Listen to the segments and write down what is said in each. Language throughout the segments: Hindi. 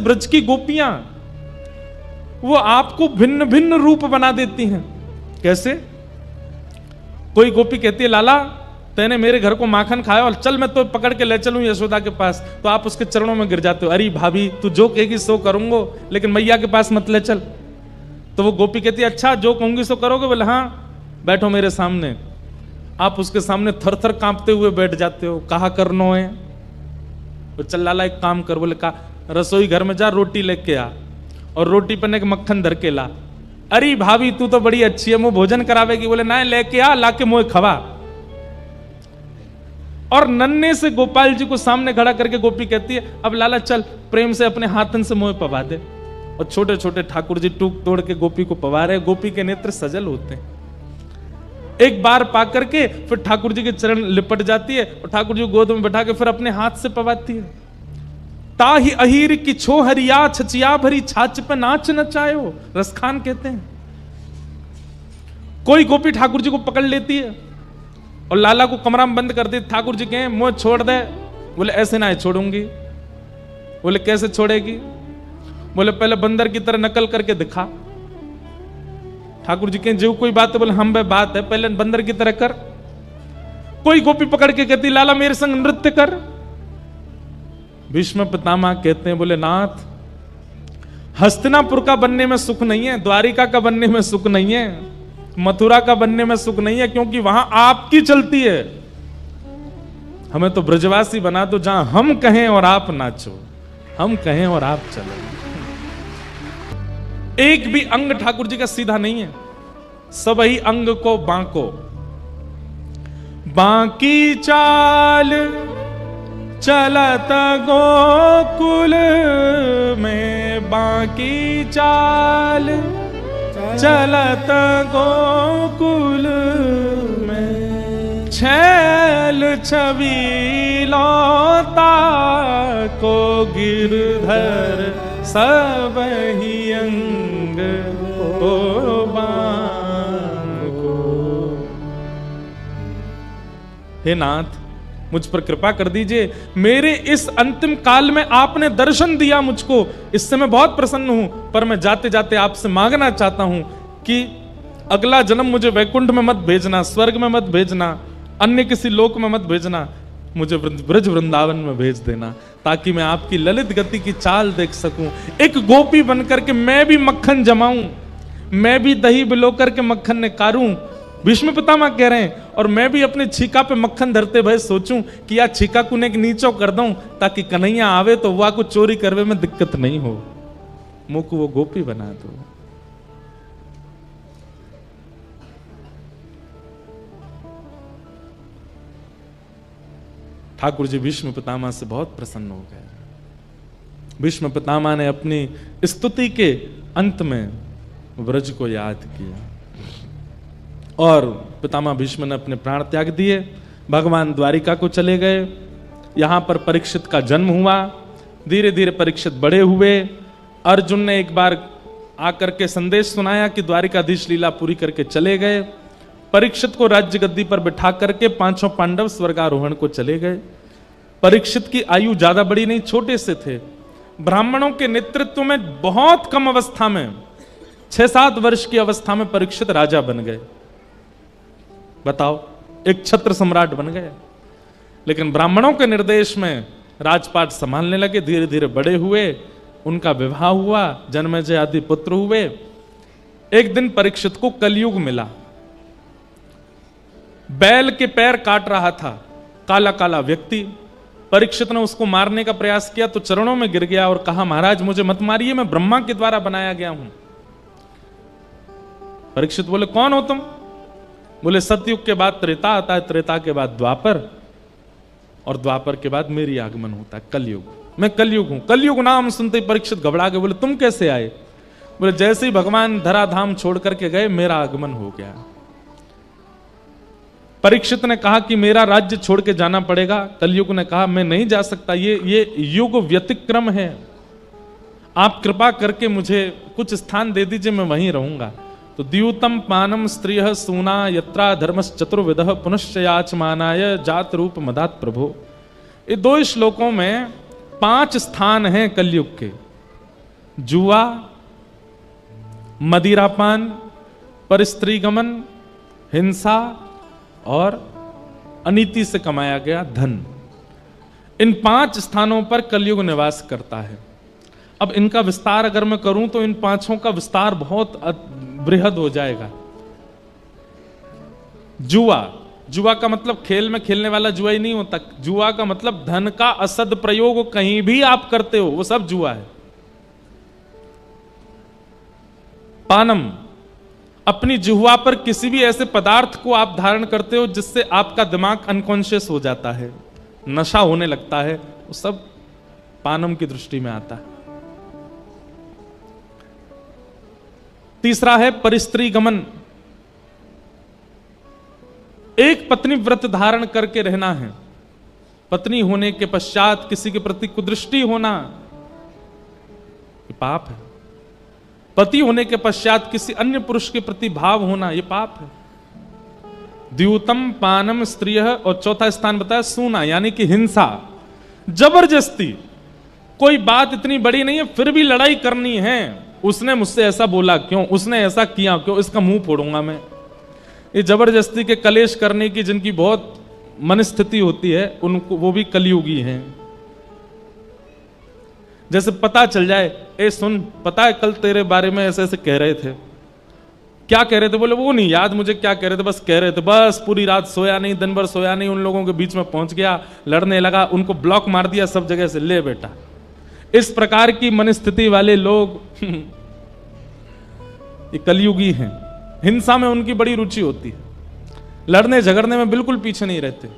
ब्रज की गोपियां वो आपको भिन्न भिन्न रूप बना देती हैं। कैसे? कोई गोपी कहती है लाला तैने मेरे घर को माखन खाया और चल मैं तो पकड़ के ले चलूं यशोदा के पास, तो आप उसके चरणों में गिर जाते हो, अरे भाभी तू जो कहेगी सो करूंगा, लेकिन मैया के पास मत ले चल। तो वो गोपी कहती है अच्छा जो कहूंगी सो करोगे? बोले हाँ, बैठो मेरे सामने। आप उसके सामने थर थर कांपते हुए बैठ जाते हो, कहा करनो है? तो चल लाला एक काम कर। बोले का? रसोई घर में जा रोटी लेके आ और रोटी पर एक मक्खन धर के ला। अरे भाभी तू तो बड़ी अच्छी है, मुझे भोजन करावेगी? बोले ना, लेके आ, लाके मुझे खवा। और नन्हे से गोपाल जी को सामने खड़ा करके गोपी कहती है अब लाला चल प्रेम से अपने हाथन से मुझे पवा दे। और छोटे छोटे ठाकुर जी टूक तोड़ के गोपी को पवा रहे। गोपी के नेत्र सजल होते हैं। एक बार पा करके फिर ठाकुर जी के चरण लिपट जाती है और ठाकुर जी को गोद में बैठा के फिर अपने हाथ से पवाती है। ताही अहीर की छो हरिया छचिया भरी छाछ पे नाच नचायो, रसखान कहते हैं। कोई गोपी ठाकुर जी को पकड़ लेती है और लाला को कमरा में बंद कर दे। ठाकुर जी कहें मुझे छोड़ दे। बोले ऐसे ना छोड़ूंगी। बोले कैसे छोड़ेगी? बोले पहले बंदर की तरह नकल करके दिखा। ठाकुर जी कहें जो कोई बात है? बोले हम बात है, पहले बंदर की तरह कर। कोई गोपी पकड़ के कहती लाला मेरे संग नृत्य कर। भीष्म पितामह कहते हैं बोले नाथ हस्तिनापुर का बनने में सुख नहीं है, द्वारिका का बनने में सुख नहीं है, मथुरा का बनने में सुख नहीं है, क्योंकि वहां आपकी चलती है। हमें तो ब्रजवासी बना दो जहां हम कहें और आप नाचो, हम कहें और आप चलो। एक भी अंग ठाकुर जी का सीधा नहीं है, सब ही अंग को बांको। बांकी चाल चलत गोकुल में, बांकी चाल चलत गोकुल में, छैल छबीलौता को गिरधर सब ही अंग को बांको। हे नाथ मुझ पर कृपा कर दीजिए, मेरे इस अंतिम काल में आपने दर्शन दिया मुझको, इससे मैं बहुत प्रसन्न हूं। पर मैं जाते जाते आपसे मांगना चाहता हूं कि अगला जन्म मुझे वैकुंठ में मत भेजना, स्वर्ग में मत भेजना, अन्य किसी लोक में मत भेजना, मुझे ब्रज वृंदावन में भेज देना, ताकि मैं आपकी ललित गति की चाल देख सकूं। एक गोपी बनकर के मैं भी मक्खन जमाऊं, मैं भी दही बिलो करके मक्खन ने कारूं। भीष्म पितामह कह रहे हैं, और मैं भी अपने छीका पे मक्खन धरते भय सोचूं कि यार छीका कुने एक नीचो कर दूं, ताकि कन्हैया आवे तो वह को चोरी करवे में दिक्कत नहीं हो, मुख वो गोपी बना दो। ठाकुर जी भीष्म पितामह से बहुत प्रसन्न हो गए। भीष्म पितामह ने अपनी स्तुति के अंत में ब्रज को याद किया और पितामह भीष्म ने अपने प्राण त्याग दिए। भगवान द्वारिका को चले गए। यहां पर परीक्षित का जन्म हुआ। धीरे धीरे परीक्षित बड़े हुए। अर्जुन ने एक बार आकर के संदेश सुनाया कि द्वारिकाधीश लीला पूरी करके चले गए। परीक्षित को राज्य गद्दी पर बिठा करके पांचों पांडव स्वर्गारोहण को चले गए। परीक्षित की आयु ज्यादा बड़ी नहीं, छोटे से थे। ब्राह्मणों के नेतृत्व में बहुत कम अवस्था में 6-7 वर्ष की अवस्था में परीक्षित राजा बन गए। बताओ, एक छत्र सम्राट बन गए। लेकिन ब्राह्मणों के निर्देश में राजपाट संभालने लगे। धीरे धीरे बड़े हुए, उनका विवाह हुआ, जन्मेजय आदि पुत्र हुए। एक दिन परीक्षित को कलयुग मिला। बैल के पैर काट रहा था काला काला व्यक्ति। परीक्षित ने उसको मारने का प्रयास किया तो चरणों में गिर गया और कहा महाराज मुझे मत मारिए, मैं ब्रह्मा के द्वारा बनाया गया हूं। परीक्षित बोले कौन हो तुम? बोले सतयुग के बाद त्रेता आता है, त्रेता के बाद द्वापर, और द्वापर के बाद मेरी आगमन होता है कलयुग। मैं कलयुग हूं। कलयुग नाम सुनते ही परीक्षित घबरा गए। बोले तुम कैसे आए? बोले जैसे ही भगवान धराधाम छोड़ करके गए मेरा आगमन हो गया। परीक्षित ने कहा कि मेरा राज्य छोड़ के जाना पड़ेगा। कलयुग ने कहा मैं नहीं जा सकता, ये युग व्यतिक्रम है, आप कृपा करके मुझे कुछ स्थान दे दीजिए, मैं वहीं रहूंगा। तो द्यूतम पानम स्त्रिय सूना यत्रा धर्मस चतुर्विदः पुनश्चयाचमानाय जात रूप मदात प्रभो। ये 2 श्लोकों में 5 स्थान हैं कलयुग के। जुआ, मदिरापान, परस्त्रीगमन, हिंसा और अनीति से कमाया गया धन, इन 5 स्थानों पर कलयुग निवास करता है। अब इनका विस्तार अगर मैं करूं तो इन 5 का विस्तार बहुत बृहद हो जाएगा। जुआ, जुआ का मतलब खेल में खेलने वाला जुआ ही नहीं होता। जुआ का मतलब धन का असद प्रयोग कहीं भी आप करते हो, वो सब जुआ है। पानम, अपनी जिह्वा पर किसी भी ऐसे पदार्थ को आप धारण करते हो जिससे आपका दिमाग अनकॉन्शियस हो जाता है, नशा होने लगता है, वो सब पानम की दृष्टि में आता है। तीसरा है परिस्त्रीगमन, एक पत्नी व्रत धारण करके रहना है। पत्नी होने के पश्चात किसी के प्रति कुदृष्टि होना ये पाप है। पति होने के पश्चात किसी अन्य पुरुष के प्रति भाव होना ये पाप है। द्यूतम पानम स्त्रिय, और चौथा स्थान बताया सूना, यानी कि हिंसा, जबरदस्ती। कोई बात इतनी बड़ी नहीं है फिर भी लड़ाई करनी है। उसने मुझसे ऐसा बोला क्यों, उसने ऐसा किया क्यों, इसका मुंह फोड़ूंगा मैं। ये जबरदस्ती के कलेश करने की जिनकी बहुत मनस्थिति होती है, उनको वो भी कलयुगी हैं। जैसे पता चल जाए, ए सुन, पता है कल तेरे बारे में ऐसे ऐसे कह रहे थे, क्या कह रहे थे? बोले वो नहीं याद मुझे क्या कह रहे थे, बस कह रहे थे, बस पूरी रात सोया नहीं, दिन भर सोया नहीं, उन लोगों के बीच में पहुंच गया, लड़ने लगा, उनको ब्लॉक मार दिया सब जगह से, ले बेटा। इस प्रकार की मनस्थिति वाले लोग ये कलयुगी हैं। हिंसा में उनकी बड़ी रुचि होती है, लड़ने झगड़ने में बिल्कुल पीछे नहीं रहते।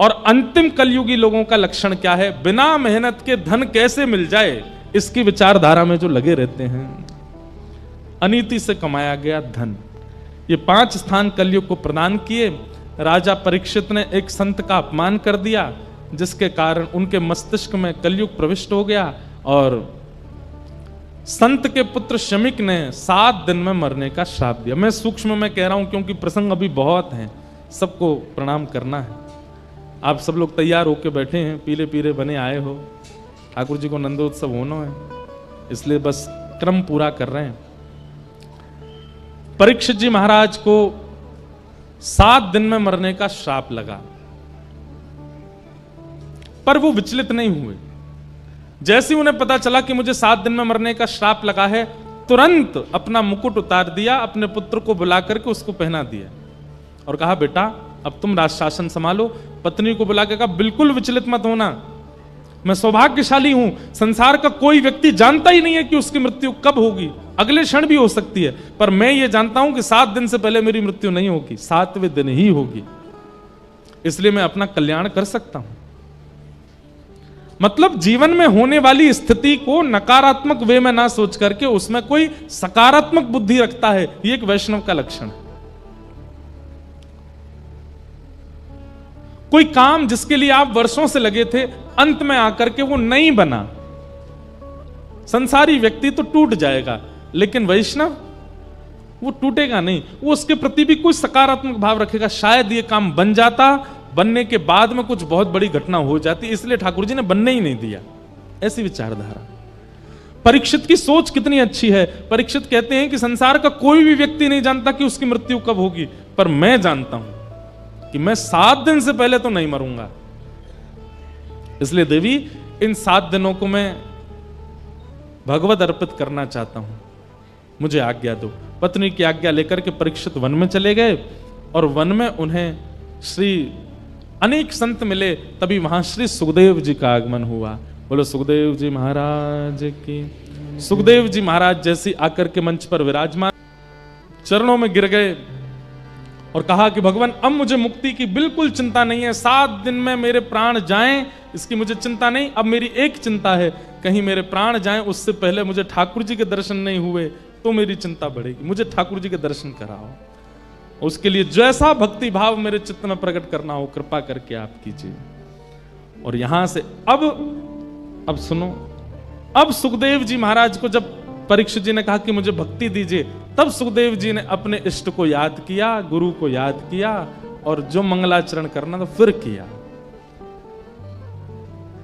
और अंतिम कलयुगी लोगों का लक्षण क्या है? बिना मेहनत के धन कैसे मिल जाए, इसकी विचारधारा में जो लगे रहते हैं। अनीति से कमाया गया धन, ये 5 स्थान कलयुग को प्रदान किए। राजा परीक्षित ने एक संत का अपमान कर दिया, जिसके कारण उनके मस्तिष्क में कलयुग प्रविष्ट हो गया, और संत के पुत्र शमिक ने 7 दिन में मरने का श्राप दिया। मैं सूक्ष्म में कह रहा हूं क्योंकि प्रसंग अभी बहुत हैं, सबको प्रणाम करना है। आप सब लोग तैयार होके बैठे हैं, पीले पीले बने आए हो, ठाकुर जी को नंदोत्सव होना है, इसलिए बस क्रम पूरा कर रहे हैं। परीक्षित जी महाराज को 7 दिन में मरने का श्राप लगा, पर वो विचलित नहीं हुए। जैसे ही उन्हें पता चला कि मुझे 7 दिन में मरने का श्राप लगा है, तुरंत अपना मुकुट उतार दिया, अपने पुत्र को बुला करके उसको पहना दिया और कहा, बेटा अब तुम राज शासन संभालो। पत्नी को बुला के कहा, बिल्कुल विचलित मत होना, मैं सौभाग्यशाली हूं, संसार का कोई व्यक्ति जानता ही नहीं है कि उसकी मृत्यु कब होगी, अगले क्षण भी हो सकती है, पर मैं ये जानता हूं कि 7 दिन से पहले मेरी मृत्यु नहीं होगी, 7वें दिन ही होगी, इसलिए मैं अपना कल्याण कर सकता हूं। मतलब जीवन में होने वाली स्थिति को नकारात्मक वे में ना सोच करके उसमें कोई सकारात्मक बुद्धि रखता है, ये एक वैष्णव का लक्षण है। कोई काम जिसके लिए आप वर्षों से लगे थे, अंत में आकर के वो नहीं बना। संसारी व्यक्ति तो टूट जाएगा, लेकिन वैष्णव वो टूटेगा नहीं, वो उसके प्रति भी कोई सकारात्मक भाव रखेगा। शायद ये काम बन जाता, बनने के बाद में कुछ बहुत बड़ी घटना हो जाती, इसलिए ठाकुर जी ने बनने ही नहीं दिया, ऐसी विचारधारा। परीक्षित की सोच कितनी अच्छी है। परीक्षित कहते हैं कि संसार का कोई भी व्यक्ति नहीं जानता कि उसकी मृत्यु कब होगी, पर मैं जानता हूं कि मैं 7 दिन से पहले तो नहीं मरूंगा। इसलिए देवी, इन 7 दिनों को मैं भगवत अर्पित करना चाहता हूं, मुझे आज्ञा दो। पत्नी की आज्ञा लेकर के परीक्षित वन में चले गए, और वन में उन्हें श्री अनेक संत मिले, तभी वहां श्री सुखदेव जी का आगमन हुआ। बोलो सुखदेव जी महाराज की। सुखदेव जी महाराज जैसे आकर के मंच पर विराजमान, चरणों में गिर गए और कहा कि भगवान, अब मुझे मुक्ति की बिल्कुल चिंता नहीं है, 7 दिन में मेरे प्राण जाएं इसकी मुझे चिंता नहीं। अब मेरी एक चिंता है, कहीं मेरे प्राण जाएं उससे पहले मुझे ठाकुर जी के दर्शन नहीं हुए तो मेरी चिंता बढ़ेगी। मुझे ठाकुर जी के दर्शन कराओ, उसके लिए जैसा भक्ति भाव मेरे चित्त में प्रकट करना हो कृपा करके आप कीजिए। और यहां से अब सुनो, अब सुखदेव जी महाराज को जब परीक्षित जी ने कहा कि मुझे भक्ति दीजिए, तब सुखदेव जी ने अपने इष्ट को याद किया, गुरु को याद किया, और जो मंगलाचरण करना था फिर किया।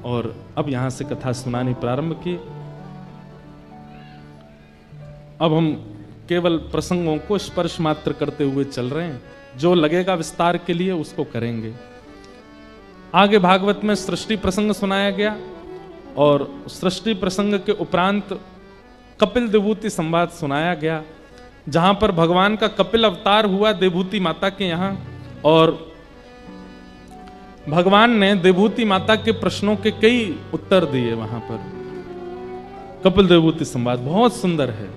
और अब यहां से कथा सुनानी प्रारंभ की। अब हम केवल प्रसंगों को स्पर्श मात्र करते हुए चल रहे हैं, जो लगेगा विस्तार के लिए उसको करेंगे। आगे भागवत में सृष्टि प्रसंग सुनाया गया और सृष्टि प्रसंग के उपरांत कपिल देवभूति संवाद सुनाया गया, जहां पर भगवान का कपिल अवतार हुआ देवभूति माता के यहां, और भगवान ने देवभूति माता के प्रश्नों के कई उत्तर दिए। वहां पर कपिल देवभूति संवाद बहुत सुंदर है।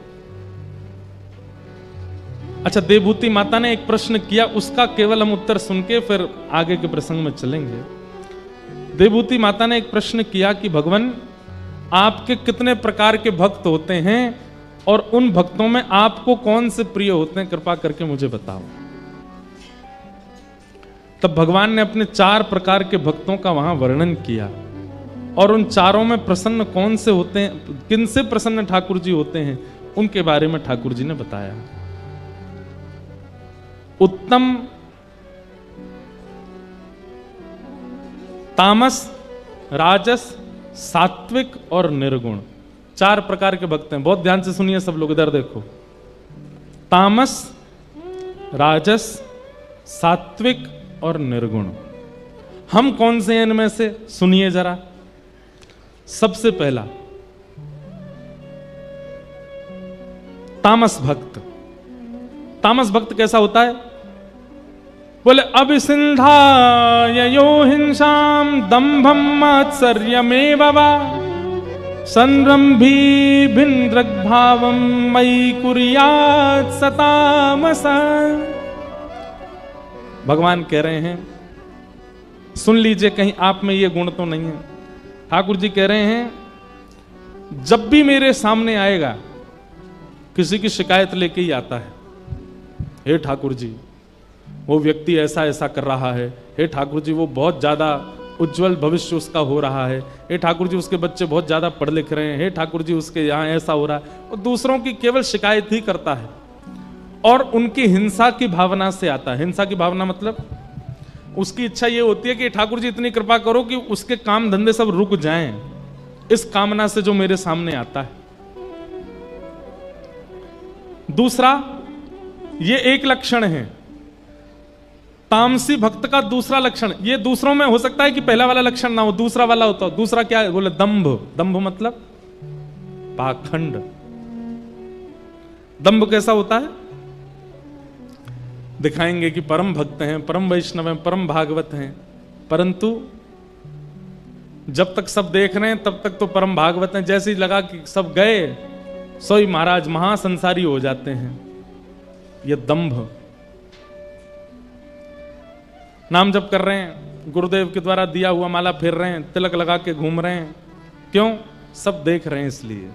अच्छा, देवभूति माता ने एक प्रश्न किया, उसका केवल हम उत्तर सुन के फिर आगे के प्रसंग में चलेंगे। देवभूति माता ने एक प्रश्न किया कि भगवान, आपके कितने प्रकार के भक्त होते हैं और उन भक्तों में आपको कौन से प्रिय होते हैं, कृपा करके मुझे बताओ। तब भगवान ने अपने 4 प्रकार के भक्तों का वहां वर्णन किया, और उन चारों में प्रसन्न कौन से होते हैं, किन से प्रसन्न ठाकुर जी होते हैं, उनके बारे में ठाकुर जी ने बताया। उत्तम, तामस, राजस, सात्विक और निर्गुण, 4 प्रकार के भक्त हैं। बहुत ध्यान से सुनिए सब लोग, इधर देखो। तामस, राजस, सात्विक और निर्गुण, हम कौन से हैं इनमें से? सुनिए जरा। सबसे पहला तामस भक्त। तामस भक्त कैसा होता है? बोले, अभिसिंधायो हिंसाम दंभम मात्सर्यमेव वा संरंभी भिन्द्रग्भावम मयि कुर्यात् सतामस। भगवान कह रहे हैं, सुन लीजिए, कहीं आप में ये गुण तो नहीं है। ठाकुर जी कह रहे हैं, जब भी मेरे सामने आएगा, किसी की शिकायत लेके ही आता है, हे ठाकुर जी वो व्यक्ति ऐसा ऐसा कर रहा है, हे ठाकुर जी वो बहुत ज्यादा उज्जवल भविष्य उसका हो रहा है, हे ठाकुर जी उसके बच्चे बहुत ज्यादा पढ़ लिख रहे हैं, हे ठाकुर जी उसके यहाँ ऐसा हो रहा है, और दूसरों की केवल शिकायत ही करता है, और उनकी हिंसा की भावना से आता है। हिंसा की भावना मतलब उसकी इच्छा ये होती है कि ठाकुर जी इतनी कृपा करो कि उसके काम धंधे सब रुक जाएं, इस कामना से जो मेरे सामने आता है। दूसरा, ये एक लक्षण है तामसी भक्त का। दूसरा लक्षण, ये दूसरों में हो सकता है कि पहला वाला लक्षण ना हो, दूसरा वाला होता हो। दूसरा क्या है? बोले दंभ। दंभ मतलब पाखंड। दंभ कैसा होता है? दिखाएंगे कि परम भक्त हैं, परम वैष्णव हैं, परम भागवत हैं, परंतु जब तक सब देख रहे हैं तब तक तो परम भागवत हैं, जैसे ही लगा कि सब गए सोई महाराज महासंसारी हो जाते हैं। ये दंभ। नाम जप कर रहे हैं, गुरुदेव के द्वारा दिया हुआ माला फेर रहे हैं, तिलक लगा के घूम रहे हैं, क्यों? सब देख रहे हैं इसलिए।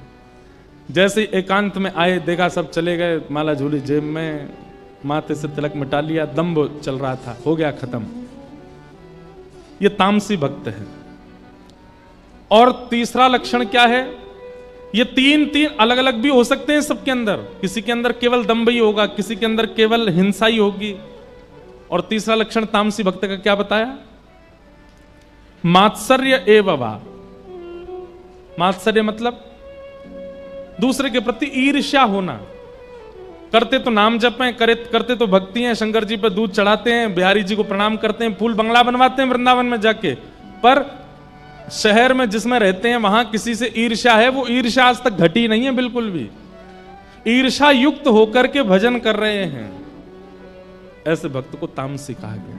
जैसे एकांत में आए, देखा सब चले गए, माला झूली जेब में, माथे से तिलक मिटा लिया, दंभ चल रहा था, हो गया खत्म। ये तामसी भक्त है। और तीसरा लक्षण क्या है? ये तीन अलग अलग भी हो सकते हैं सबके अंदर। किसी के अंदर केवल दंभ ही होगा, किसी के अंदर केवल हिंसा ही होगी। और तीसरा लक्षण तामसी भक्त का क्या बताया? मात्सर्य एव वा। मात्सर्य मतलब दूसरे के प्रति ईर्ष्या होना। करते तो नाम जप हैं, करते तो भक्ति हैं, शंकर जी पर दूध चढ़ाते हैं, बिहारी जी को प्रणाम करते हैं, फूल बंगला बनवाते हैं वृंदावन में जाके, पर शहर में जिसमें रहते हैं वहां किसी से ईर्ष्या है। वो ईर्ष्या आज तक घटी नहीं है बिल्कुल भी। ईर्ष्या युक्त होकर के भजन कर रहे हैं, ऐसे भक्त को तामसी कहा गया।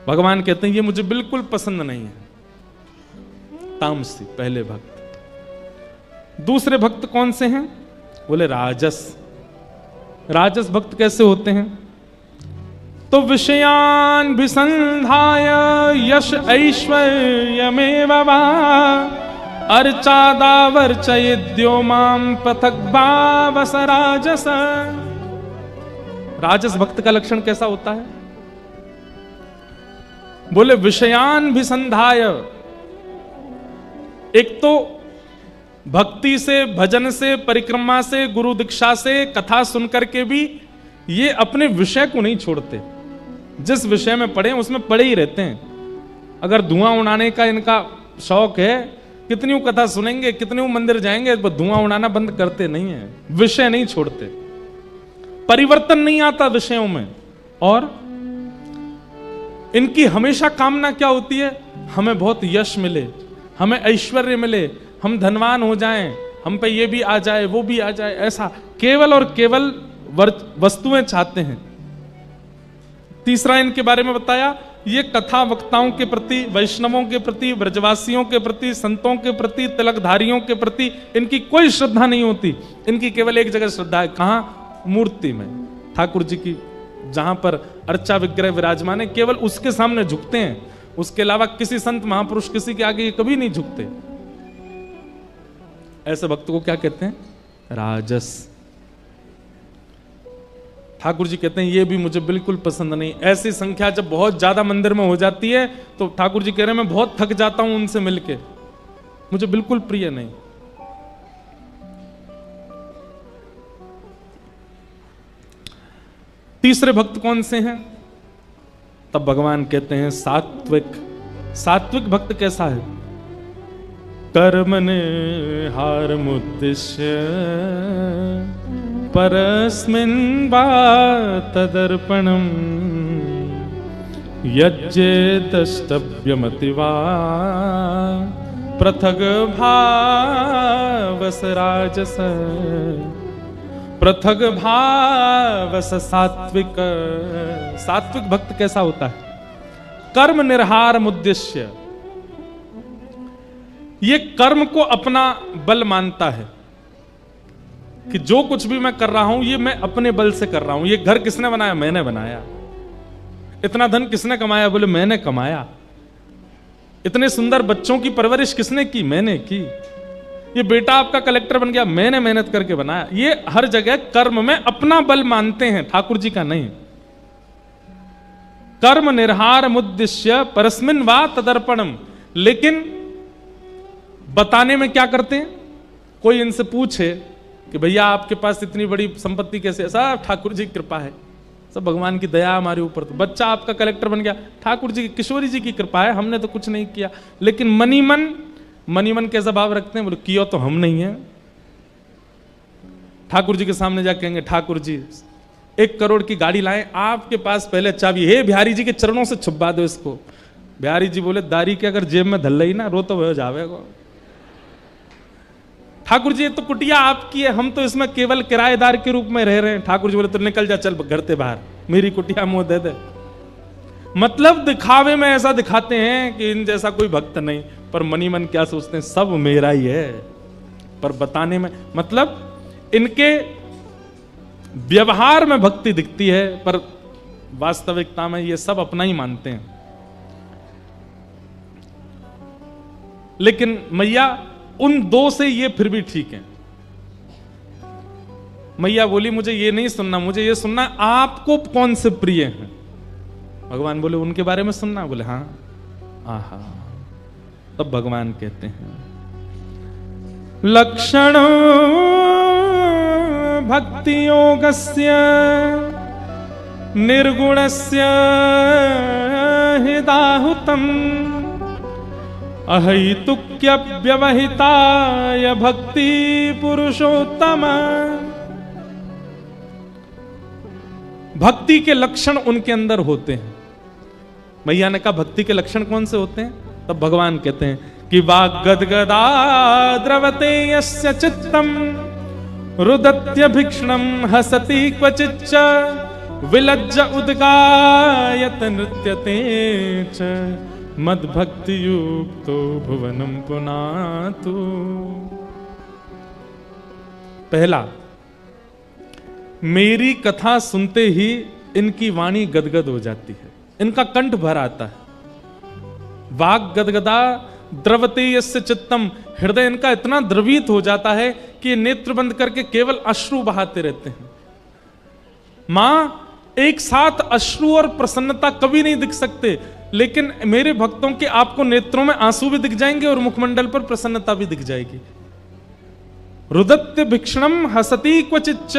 भगवान कहते हैं ये मुझे बिल्कुल पसंद नहीं है। तामसी पहले भक्त। दूसरे भक्त कौन से हैं? बोले राजस। राजस भक्त कैसे होते हैं? तो विषयान विसंधाय यश ऐश्वर्यमेव वा अर्चादा वर्चयेद्यो माम पृथक भावस राजस। राजस भक्त का लक्षण कैसा होता है? बोले विषयान विसंधाय। एक तो भक्ति से, भजन से, परिक्रमा से, गुरु दीक्षा से, कथा सुनकर के भी ये अपने विषय को नहीं छोड़ते। जिस विषय में पढ़े उसमें पढ़े ही रहते हैं। अगर धुआं उड़ाने का इनका शौक है कितनी कथा सुनेंगे, कितने मंदिर जाएंगे, बस धुआं उड़ाना बंद करते नहीं है, विषय नहीं छोड़ते, परिवर्तन नहीं आता विषयों में। और इनकी हमेशा कामना क्या होती है? हमें बहुत यश मिले, हमें ऐश्वर्य मिले, हम धनवान हो जाएं, हम पे ये भी आ जाए, वो भी आ जाए, ऐसा केवल और केवल वस्तुएं चाहते हैं। तीसरा इनके बारे में बताया, ये कथा वक्ताओं के प्रति, वैष्णवों के प्रति, ब्रजवासियों के प्रति, संतों के प्रति, तिलकधारियों के प्रति इनकी कोई श्रद्धा नहीं होती। इनकी केवल एक जगह श्रद्धा है, कहां? मूर्ति में, ठाकुर जी की जहां पर अर्चा विग्रह विराजमान है, केवल उसके सामने झुकते हैं। उसके अलावा किसी संत महापुरुष किसी के आगे ये कभी नहीं झुकते। ऐसे भक्त को क्या कहते हैं? राजस। ठाकुर जी कहते हैं ये भी मुझे बिल्कुल पसंद नहीं। ऐसी संख्या जब बहुत ज्यादा मंदिर में हो जाती है तो ठाकुर जी कह रहे हैं मैं बहुत थक जाता हूं उनसे मिलके, मुझे बिल्कुल प्रिय नहीं। तीसरे भक्त कौन से हैं? तब भगवान कहते हैं सात्विक। सात्विक भक्त कैसा है? कर्मणे हारमुद्दिश्य परस्मिन् वा तदर्पणम् यज्ञेतष्टभ्यमतिवा पृथग भावस राजस। पृथग भावस सात्विक। सात्विक भक्त कैसा होता है? कर्म निर्हारम उद्देश्य, ये कर्म को अपना बल मानता है कि जो कुछ भी मैं कर रहा हूं ये मैं अपने बल से कर रहा हूं। ये घर किसने बनाया? मैंने बनाया। इतना धन किसने कमाया? बोले मैंने कमाया। इतने सुंदर बच्चों की परवरिश किसने की? मैंने की। ये बेटा आपका कलेक्टर बन गया, मैंने मेहनत करके बनाया। ये हर जगह कर्म में अपना बल मानते हैं, ठाकुर जी का नहीं। कर्म निर्हारम उद्देश्य परस्मिन् वा तदर्पणम। लेकिन बताने में क्या करते हैं? कोई इनसे पूछे कि भैया आपके पास इतनी बड़ी संपत्ति कैसे? सब ठाकुर जी की कृपा है, सब भगवान की दया हमारे ऊपर। तो बच्चा आपका कलेक्टर बन गया, ठाकुर जी, किशोरी जी की कृपा है, हमने तो कुछ नहीं किया। लेकिन मनी मन कैसा भाव रखते हैं? बोले किया तो हम नहीं है। ठाकुर जी के सामने जाके कहेंगे ठाकुर जी 1 करोड़ की गाड़ी लाएं, आपके पास पहले चाबी है, बिहारी जी के चरणों से छुपा दो इसको। बिहारी जी बोले दारी के अगर जेब में धल रही ना रो तो हो जावेगा। ठाकुर जी तो कुटिया आपकी है, हम तो इसमें केवल किराएदार के रूप में रह रहे हैं। ठाकुर जी बोले तो निकल जा, चल घर से बाहर, मेरी कुटिया मुंह दे दे। मतलब दिखावे में ऐसा दिखाते हैं कि इन जैसा कोई भक्त नहीं, पर मनी मन क्या सोचते हैं? सब मेरा ही है। पर बताने में मतलब इनके व्यवहार में भक्ति दिखती है, पर वास्तविकता में ये सब अपना ही मानते हैं। लेकिन मैया उन 2 से ये फिर भी ठीक है। मैया बोली मुझे ये नहीं सुनना, मुझे ये सुनना आपको कौन से प्रिय हैं। भगवान बोले उनके बारे में सुनना? बोले हाँ। आहा। तब भगवान कहते हैं लक्षण भक्ति योगस्य निर्गुणस्य हिदाहुतम अहैतुक्य व्यवहिताय भक्ति पुरुषोत्तम। भक्ति के लक्षण उनके अंदर होते हैं। मैया ने कहा भक्ति के लक्षण कौन से होते हैं? तब भगवान कहते हैं कि वाग्गदगदा द्रवते यस्य चित्तम रुदत्य भिक्षणम हसति क्वचिच्च विलज्ज उद्गायत नृत्यते च मद्भक्ति युक्तो भुवनम पुनातु। पहला, मेरी कथा सुनते ही इनकी वाणी गदगद हो जाती है, इनका कंठ भर आता है। वाग गदगदा द्रवते यस्य चित्तम, हृदय इनका इतना द्रवित हो जाता है कि नेत्र बंद करके केवल अश्रु बहाते रहते हैं। मां एक साथ अश्रु और प्रसन्नता कभी नहीं दिख सकते, लेकिन मेरे भक्तों के आपको नेत्रों में आंसू भी दिख जाएंगे और मुखमंडल पर प्रसन्नता भी दिख जाएगी। रुदत्य भिक्षणम हसति क्वचिच्च।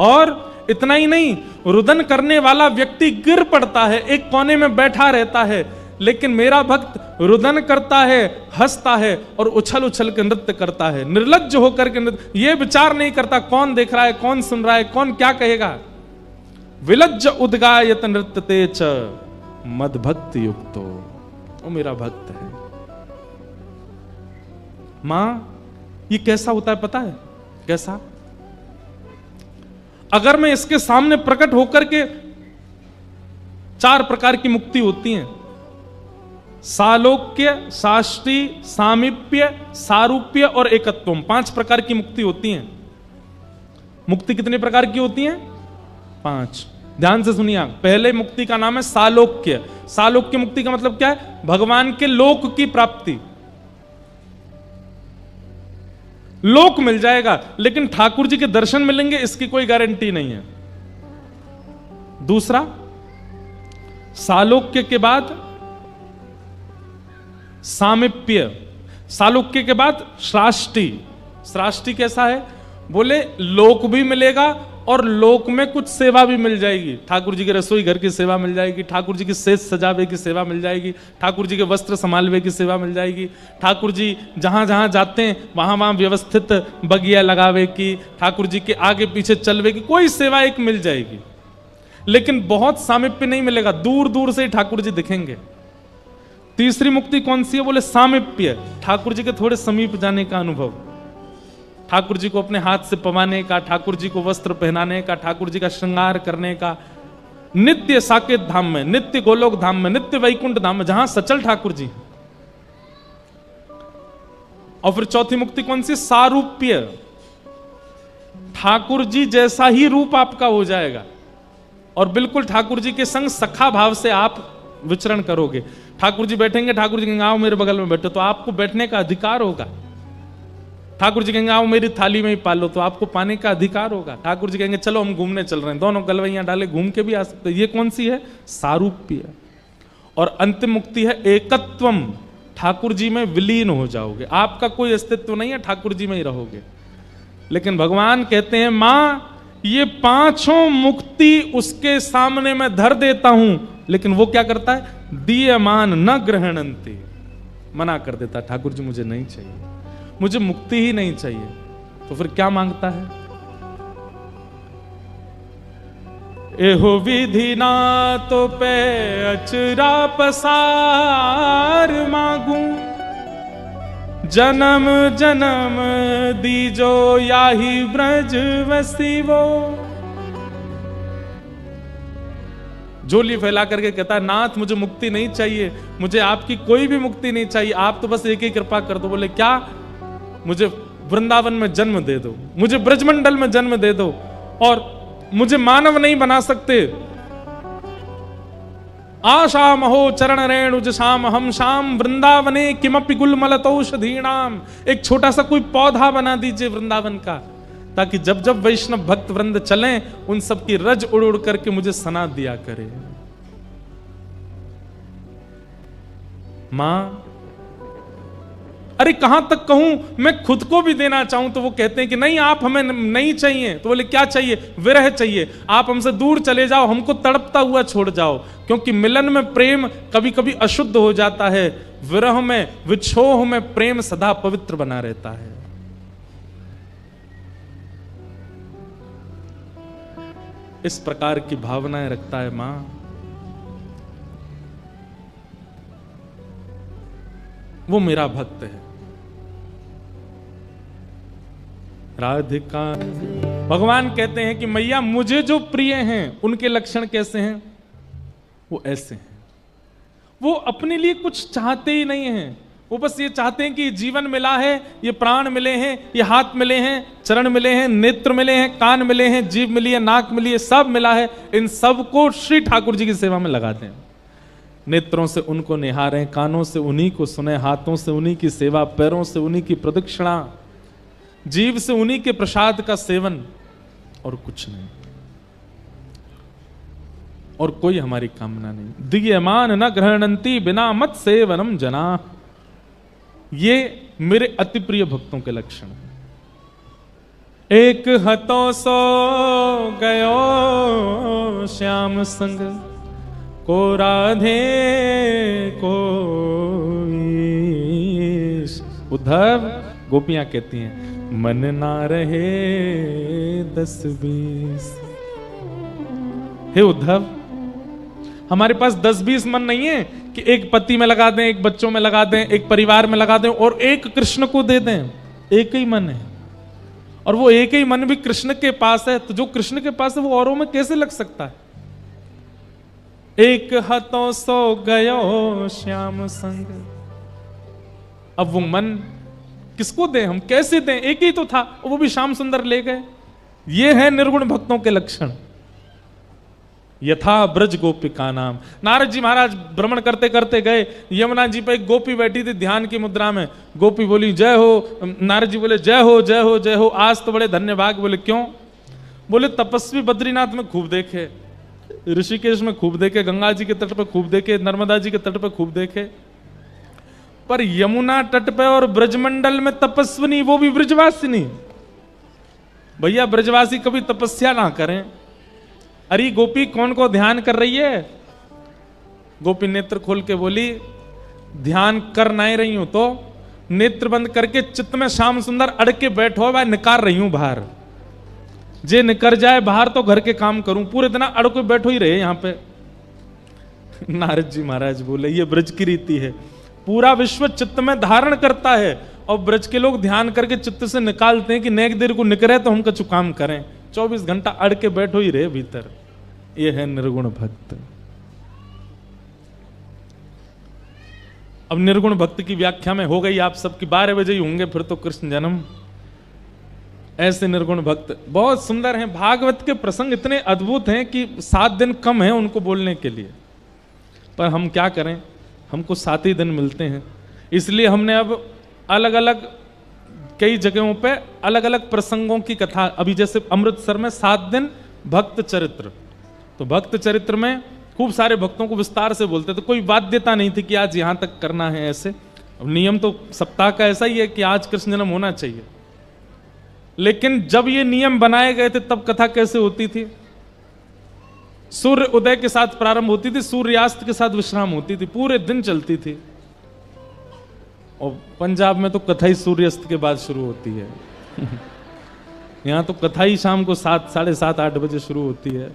और इतना ही नहीं, रुदन करने वाला व्यक्ति गिर पड़ता है, एक कोने में बैठा रहता है, लेकिन मेरा भक्त रुदन करता है, हंसता है और उछल उछल के नृत्य करता है, निर्लज्ज होकर के नृत्य, ये विचार नहीं करता कौन देख रहा है, कौन सुन रहा है, कौन क्या कहेगा। विलज्ज उद्गायत नृत्यते च मद भक्त युक्तो, वो मेरा भक्त है। मां ये कैसा होता है पता है? कैसा? अगर मैं इसके सामने प्रकट होकर के, 4 प्रकार की मुक्ति होती हैं, सालोक्य, साष्टी, सामीप्य, सारूप्य और एकत्वम, 5 प्रकार की मुक्ति होती हैं। मुक्ति कितने प्रकार की होती हैं? 5। ध्यान से सुनिए। पहले मुक्ति का नाम है सालोक्य। सालोक्य मुक्ति का मतलब क्या है? भगवान के लोक की प्राप्ति। लोक मिल जाएगा, लेकिन ठाकुर जी के दर्शन मिलेंगे इसकी कोई गारंटी नहीं है। दूसरा, सालोक्य के बाद सामीप्य, सालोक्य के बाद श्राष्टी। श्राष्टी कैसा है? बोले लोक भी मिलेगा और लोक में कुछ सेवा भी मिल जाएगी। ठाकुर जी के रसोई घर की सेवा मिल जाएगी, ठाकुर जी की सेज सजावे की सेवा मिल जाएगी, ठाकुर जी के वस्त्र संभालवे की सेवा मिल जाएगी, ठाकुर जी जहां जहां जाते हैं वहां वहां व्यवस्थित बगिया लगावे की, ठाकुर जी के आगे पीछे चलवे की कोई सेवा एक मिल जाएगी। लेकिन बहुत सामीप्य नहीं मिलेगा, दूर दूर से ही ठाकुर जी दिखेंगे। तीसरी मुक्ति कौन सी है? बोले सामीप्य, ठाकुर जी के थोड़े समीप जाने का अनुभव, ठाकुर जी को अपने हाथ से पवाने का, ठाकुर जी को वस्त्र पहनाने का, ठाकुर जी का श्रृंगार करने का। नित्य साकेत धाम में, नित्य गोलोक धाम में, नित्य वैकुंठ धाम में, जहां सचल ठाकुर जी। और फिर चौथी मुक्ति कौन सी? सारूप्य, ठाकुर जी जैसा ही रूप आपका हो जाएगा और बिल्कुल ठाकुर जी के संग सखा भाव से आप विचरण करोगे। ठाकुर जी बैठेंगे, ठाकुर जी कहेंगे आओ मेरे बगल में बैठो, तो आपको बैठने का अधिकार होगा। ठाकुर जी कहेंगे आओ मेरी थाली में ही पालो, तो आपको पाने का अधिकार होगा। ठाकुर जी कहेंगे चलो हम घूमने चल रहे हैं, दोनों गलवैया डाले घूम के भी आ सकते। ये कौन सी है? सारूप्य। और अंतिम मुक्ति है एकत्वम, ठाकुर जी में विलीन हो जाओगे, आपका कोई अस्तित्व नहीं है, ठाकुर जी में ही रहोगे। लेकिन भगवान कहते हैं मां ये 5 मुक्ति उसके सामने मैं धर देता हूं, लेकिन वो क्या करता है? दीयमान न ग्रहणंती, मना कर देता, ठाकुर जी मुझे नहीं चाहिए, मुझे मुक्ति ही नहीं चाहिए। तो फिर क्या मांगता है? एहो विधि ना तो पे अचरा पसार मांगू, जन्म जन्म दीजो याही ब्रज वसीवो। झोली फैला करके कहता है नाथ मुझे मुक्ति नहीं चाहिए, मुझे आपकी कोई भी मुक्ति नहीं चाहिए, आप तो बस एक ही कृपा कर दो। बोले क्या? मुझे वृंदावन में जन्म दे दो, मुझे ब्रजमंडल में जन्म दे दो, और मुझे मानव नहीं बना सकते। आशा महो चरण रेणुज शाम हम शाम वृंदावने किमपि गुलमलतौषधीणाम। एक छोटा सा कोई पौधा बना दीजिए वृंदावन का, ताकि जब जब वैष्णव भक्त वृंद चलें उन सबकी रज उड़ उड़ करके मुझे सना दिया करे। मां अरे कहां तक कहूं, मैं खुद को भी देना चाहूं तो वो कहते हैं कि नहीं आप हमें नहीं चाहिए। तो बोले क्या चाहिए? विरह चाहिए, आप हमसे दूर चले जाओ, हमको तड़पता हुआ छोड़ जाओ। क्योंकि मिलन में प्रेम कभी कभी अशुद्ध हो जाता है, विरह में विछोह में प्रेम सदा पवित्र बना रहता है। इस प्रकार की भावनाएं रखता है मां। वो मेरा भक्त है। राधिका भगवान कहते हैं कि मैया मुझे जो प्रिय हैं उनके लक्षण कैसे हैं? वो ऐसे हैं, वो अपने लिए कुछ चाहते ही नहीं हैं, वो बस ये चाहते हैं कि जीवन मिला है, ये प्राण मिले हैं, ये हाथ मिले हैं, चरण मिले हैं, नेत्र मिले हैं, कान मिले हैं, जीभ मिली है, नाक मिली है, सब मिला है, इन सबको श्री ठाकुर जी की सेवा में लगाते हैं। नेत्रों से उनको निहारें, कानों से उन्हीं को सुने, हाथों से उन्हीं की सेवा, पैरों से उन्हीं की प्रदक्षिणा, जीव से उन्हीं के प्रसाद का सेवन, और कुछ नहीं, और कोई हमारी कामना नहीं। दीयमान न ग्रहणंती बिना मत सेवनम जना। ये मेरे अति प्रिय भक्तों के लक्षण हैं। एक हतो सो गयो श्याम संग, को राधे को ईश। उद्धव, गोपियां कहती हैं मन ना रहे 10-20। हे उद्धव, हमारे पास 10-20 मन नहीं है कि एक पति में लगा दें, एक बच्चों में लगा दें, एक परिवार में लगा दें और एक कृष्ण को दे दें। एक ही मन है और वो एक ही मन भी कृष्ण के पास है, तो जो कृष्ण के पास है वो औरों में कैसे लग सकता है? एक हाथों सो गयो श्याम संग। अब वो मन किसको दें हम, कैसे दें? एक ही तो था, वो भी श्याम सुंदर ले गए। ये है निर्गुण भक्तों के लक्षण। यथा ब्रज गोपिका नाम। नारद जी महाराज भ्रमण करते करते गए, यमुना जी पे एक गोपी बैठी थी ध्यान की मुद्रा में। गोपी बोली जय हो, नारद जी बोले जय हो जय हो जय हो, आज तो बड़े धन्य भाग। बोले क्यों? बोले तपस्वी बद्रीनाथ में खूब देखे, ऋषिकेश में खूब देखे, गंगा जी के तट पे खूब देखे, नर्मदा जी के तट पे खूब देखे, पर यमुना तट पे और ब्रजमंडल में तपस्विनी, वो भी ब्रजवासिनी। भैया ब्रजवासी कभी तपस्या ना करें। अरे गोपी कौन को ध्यान कर रही है? गोपी नेत्र खोल के बोली ध्यान कर नहीं रही हूं तो नेत्र बंद करके चित्त में श्याम सुंदर अड़ के बैठो, मैं निकार रही हूं बाहर। जे निकर जाए बाहर तो घर के काम करूं, पूरे दिन अड़ के बैठो ही रहे यहां पे। नारद जी महाराज बोले ये ब्रज की रीति है, पूरा विश्व चित्त में धारण करता है और ब्रज के लोग ध्यान करके चित्त से निकालते हैं कि नेक देर को निकरे तो हम कछु काम करें। 24 घंटा अड़ के बैठो ही रहे भीतर। ये है निर्गुण भक्त। अब निर्गुण भक्त की व्याख्या में हो गई आप सबकी, 12 बजे ही होंगे फिर तो कृष्ण जन्म। ऐसे निर्गुण भक्त बहुत सुंदर हैं। भागवत के प्रसंग इतने अद्भुत हैं कि 7 दिन कम है उनको बोलने के लिए, पर हम क्या करें, हमको 7 ही दिन मिलते हैं। इसलिए हमने अब अलग अलग कई जगहों पे अलग अलग प्रसंगों की कथा, अभी जैसे अमृतसर में 7 दिन भक्त चरित्र, तो भक्त चरित्र में खूब सारे भक्तों को विस्तार से बोलते, तो कोई बाध्यता नहीं थी कि आज यहां तक करना है ऐसे। अब नियम तो सप्ताह का ऐसा ही है कि आज कृष्ण जन्म होना चाहिए, लेकिन जब ये नियम बनाए गए थे तब कथा कैसे होती थी? सूर्य उदय के साथ प्रारंभ होती थी, सूर्यास्त के साथ विश्राम होती थी, पूरे दिन चलती थी। और पंजाब में तो कथा ही सूर्यास्त के बाद शुरू होती है। यहां तो कथा ही शाम को 7, 7:30, 8 बजे शुरू होती है।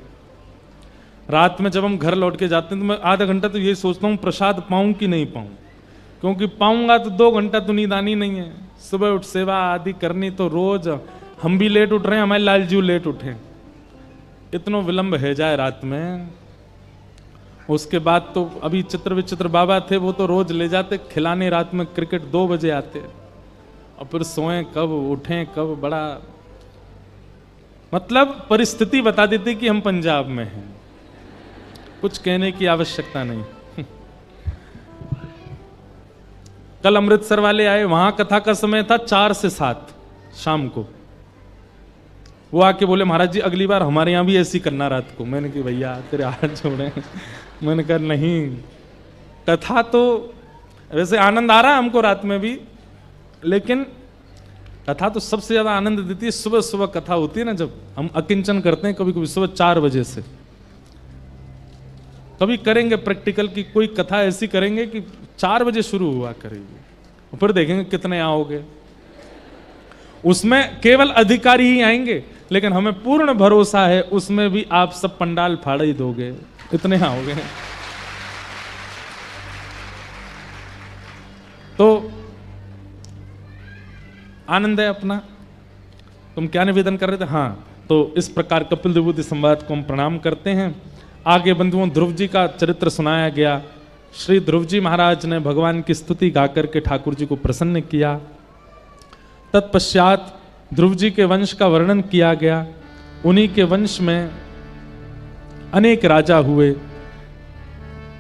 रात में जब हम घर लौट के जाते हैं तो मैं आधा घंटा तो यही सोचता हूँ प्रसाद पाऊं कि नहीं पाऊं, क्योंकि पाऊंगा तो 2 घंटा तो नींद आनी नहीं है। सुबह उठ सेवा आदि करनी, तो रोज हम भी लेट उठ रहे हैं, हमारे लालजी लेट उठे, इतना विलंब है जाए रात में। उसके बाद तो अभी चित्र विचित्र बाबा थे, वो तो रोज ले जाते खिलाने, रात में क्रिकेट 2 बजे आते और फिर सोएं कब उठें कब, बड़ा मतलब परिस्थिति बता देती कि हम पंजाब में हैं, कुछ कहने की आवश्यकता नहीं। कल अमृतसर वाले आए, वहां कथा का समय था 4 से 7 शाम को। वो आके बोले महाराज जी अगली बार हमारे यहां भी ऐसी करना रात को। मैंने कहा भैया तेरे हाथ जोड़े। मैंने कहा नहीं, कथा तो वैसे आनंद आ रहा है हमको रात में भी, लेकिन कथा तो सबसे ज्यादा आनंद देती है सुबह सुबह कथा होती है ना, जब हम अकिंचन करते हैं कभी कभी सुबह 4 बजे से। कभी करेंगे प्रैक्टिकल की कोई कथा ऐसी करेंगे कि 4 बजे शुरू हुआ करेगी, फिर देखेंगे कितने आओगे। उसमें केवल अधिकारी ही आएंगे, लेकिन हमें पूर्ण भरोसा है उसमें भी आप सब पंडाल फाड़ ही दोगे, इतने आओगे। तो आनंद है अपना। तुम क्या निवेदन कर रहे थे? हाँ, तो इस प्रकार कपिल विभूति संवाद को हम प्रणाम करते हैं। आगे बंधुओं ध्रुव जी का चरित्र सुनाया गया। श्री ध्रुव जी महाराज ने भगवान की स्तुति गाकर के ठाकुर जी को प्रसन्न किया। तत्पश्चात ध्रुव जी के वंश का वर्णन किया गया। उन्हीं के वंश में अनेक राजा हुए।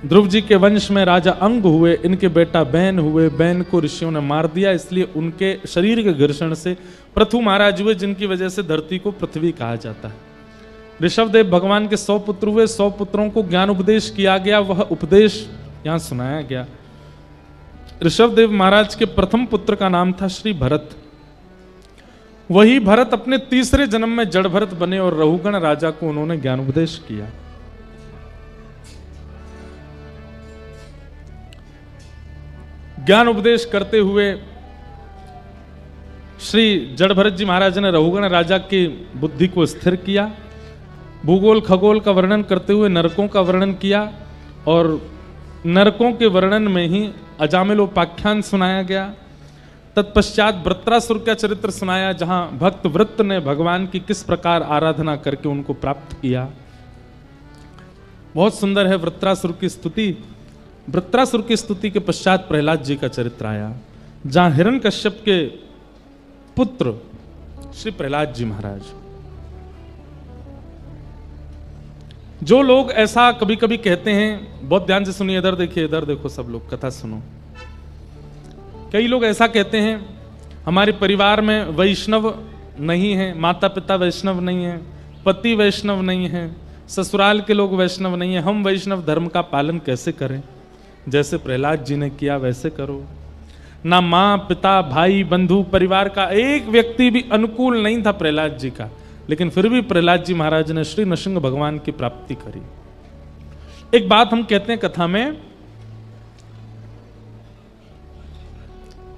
ध्रुव जी के वंश में राजा अंग हुए, इनके बेटा बैन हुए। बैन को ऋषियों ने मार दिया, इसलिए उनके शरीर के घर्षण से पृथु महाराज हुए, जिनकी वजह से धरती को पृथ्वी कहा जाता है। ऋषभदेव भगवान के 100 पुत्र हुए। 100 पुत्रों को ज्ञान उपदेश किया गया, वह उपदेश यहां सुनाया गया। ऋषभदेव महाराज के प्रथम पुत्र का नाम था श्री भरत। वही भरत अपने तीसरे जन्म में जड़ भरत बने और रहुगण राजा को उन्होंने ज्ञान उपदेश किया। ज्ञान उपदेश करते हुए श्री जड़ भरत जी महाराज ने रघुगण राजा की बुद्धि को स्थिर किया। भूगोल खगोल का वर्णन करते हुए नरकों का वर्णन किया और नरकों के वर्णन में ही अजामिलोपाख्यान सुनाया गया। तत्पश्चात वृत्रासुर का चरित्र सुनाया, जहां भक्त वृत्त ने भगवान की किस प्रकार आराधना करके उनको प्राप्त किया। बहुत सुंदर है वृत्रासुर की स्तुति। वृत्रासुर की स्तुति के पश्चात प्रहलाद जी का चरित्र आया, जहां हिरण्यकश्यप के पुत्र श्री प्रहलाद जी महाराज। जो लोग ऐसा कभी कभी कहते हैं, बहुत ध्यान से सुनिए, इधर देखिए, इधर देखो, सब लोग कथा सुनो। कई लोग ऐसा कहते हैं हमारे परिवार में वैष्णव नहीं है, माता पिता वैष्णव नहीं है, पति वैष्णव नहीं है, ससुराल के लोग वैष्णव नहीं है, हम वैष्णव धर्म का पालन कैसे करें? जैसे प्रहलाद जी ने किया वैसे करो। ना माँ पिता भाई बंधु परिवार का एक व्यक्ति भी अनुकूल नहीं था प्रहलाद जी का, लेकिन फिर भी प्रहलाद जी महाराज ने श्री नृसिंह भगवान की प्राप्ति करी। एक बात हम कहते हैं कथा में,